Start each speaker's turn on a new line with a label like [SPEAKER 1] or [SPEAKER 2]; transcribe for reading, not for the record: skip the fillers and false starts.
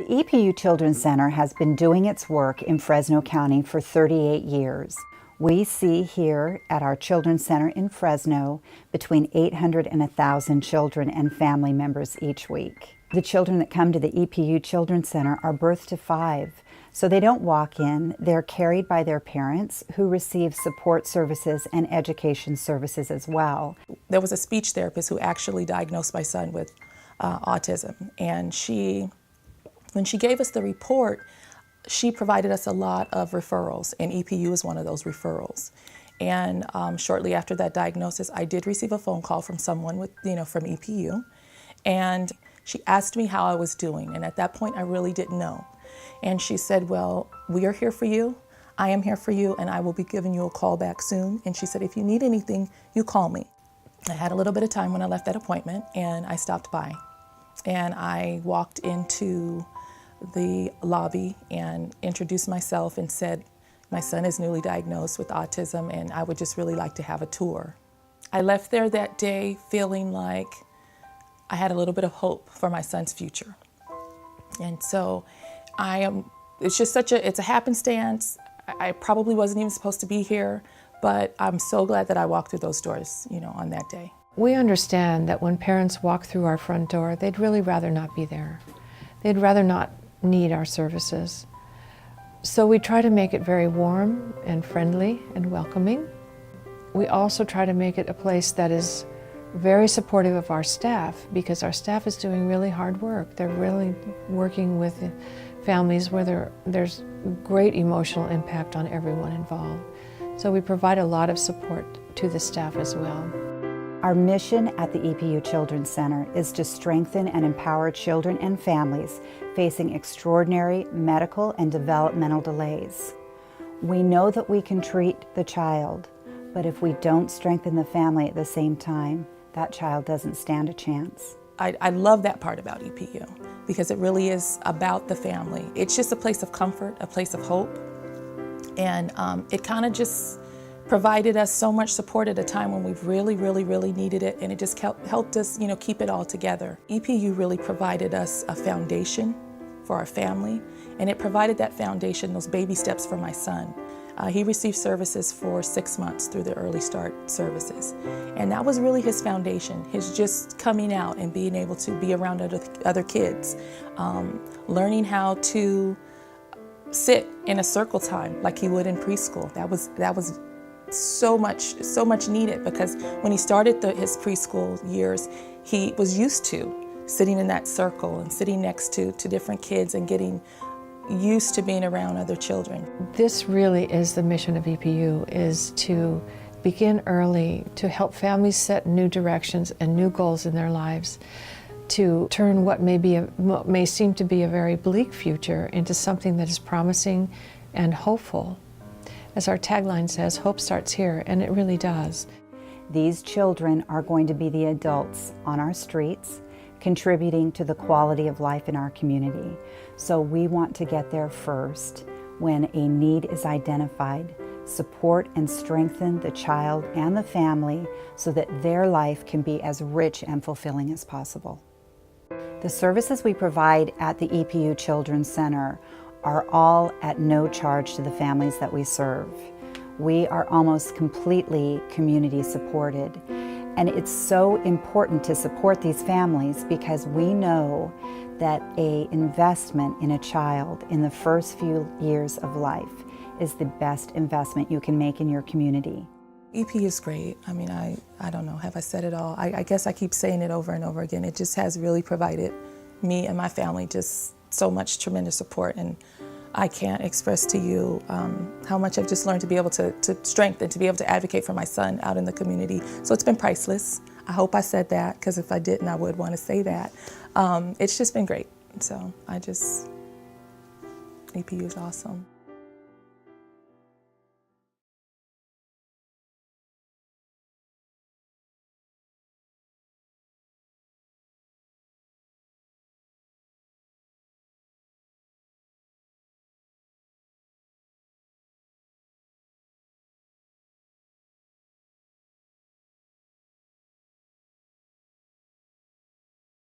[SPEAKER 1] The EPU Children's Center has been doing its work in Fresno County for 38 years. We see here at our Children's Center in Fresno between 800 and 1,000 children and family members each week. The children that come to the EPU Children's Center are birth to 5, so they don't walk in. They're carried by their parents who receive support services and education services as well.
[SPEAKER 2] There was a speech therapist who actually diagnosed my son with autism, and when she gave us the report, she provided us a lot of referrals, and EPU is one of those referrals. And shortly after that diagnosis, I did receive a phone call from someone from EPU, and she asked me how I was doing, and at that point I really didn't know. And she said, well, we are here for you, I am here for you, and I will be giving you a call back soon. And she said, if you need anything, you call me. I had a little bit of time when I left that appointment, and I stopped by. And I walked into the lobby and introduced myself and said, my son is newly diagnosed with autism and I would just really like to have a tour. I left there that day feeling like I had a little bit of hope for my son's future. And so it's a happenstance. I probably wasn't even supposed to be here, but I'm so glad that I walked through those doors, on that day.
[SPEAKER 3] We understand that when parents walk through our front door, they'd really rather not be there. They'd rather not need our services. So we try to make it very warm and friendly and welcoming. We also try to make it a place that is very supportive of our staff, because our staff is doing really hard work. They're really working with families where there's great emotional impact on everyone involved. So we provide a lot of support to the staff as well.
[SPEAKER 1] Our mission at the EPU Children's Center is to strengthen and empower children and families facing extraordinary medical and developmental delays. We know that we can treat the child, but if we don't strengthen the family at the same time, that child doesn't stand a chance.
[SPEAKER 2] I love that part about EPU, because it really is about the family. It's just a place of comfort, a place of hope, and it kind of just provided us so much support at a time when we've really, really, really needed it, and it just helped us, keep it all together. EPU really provided us a foundation for our family, and it provided that foundation, those baby steps for my son. He received services for 6 months through the Early Start services, and that was really his foundation, his just coming out and being able to be around other kids, learning how to sit in a circle time like he would in preschool. That was so much needed, because when he started his preschool years, he was used to sitting in that circle and sitting next to different kids and getting used to being around other children.
[SPEAKER 3] This really is the mission of EPU, is to begin early, to help families set new directions and new goals in their lives, to turn what may seem to be a very bleak future into something that is promising and hopeful. As our tagline says, hope starts here, and it really does.
[SPEAKER 1] These children are going to be the adults on our streets, contributing to the quality of life in our community. So we want to get there first. When a need is identified, support and strengthen the child and the family so that their life can be as rich and fulfilling as possible. The services we provide at the EPU Children's Center are all at no charge to the families that we serve. We are almost completely community supported. And it's so important to support these families, because we know that an investment in a child in the first few years of life is the best investment you can make in your community.
[SPEAKER 2] EP is great. I mean, I don't know, have I said it all? I guess I keep saying it over and over again. It just has really provided me and my family just so much tremendous support, and I can't express to you how much I've just learned to be able to strengthen, to be able to advocate for my son out in the community. So it's been priceless. I hope I said that, because if I didn't, I would want to say that. It's just been great. So EPU is awesome.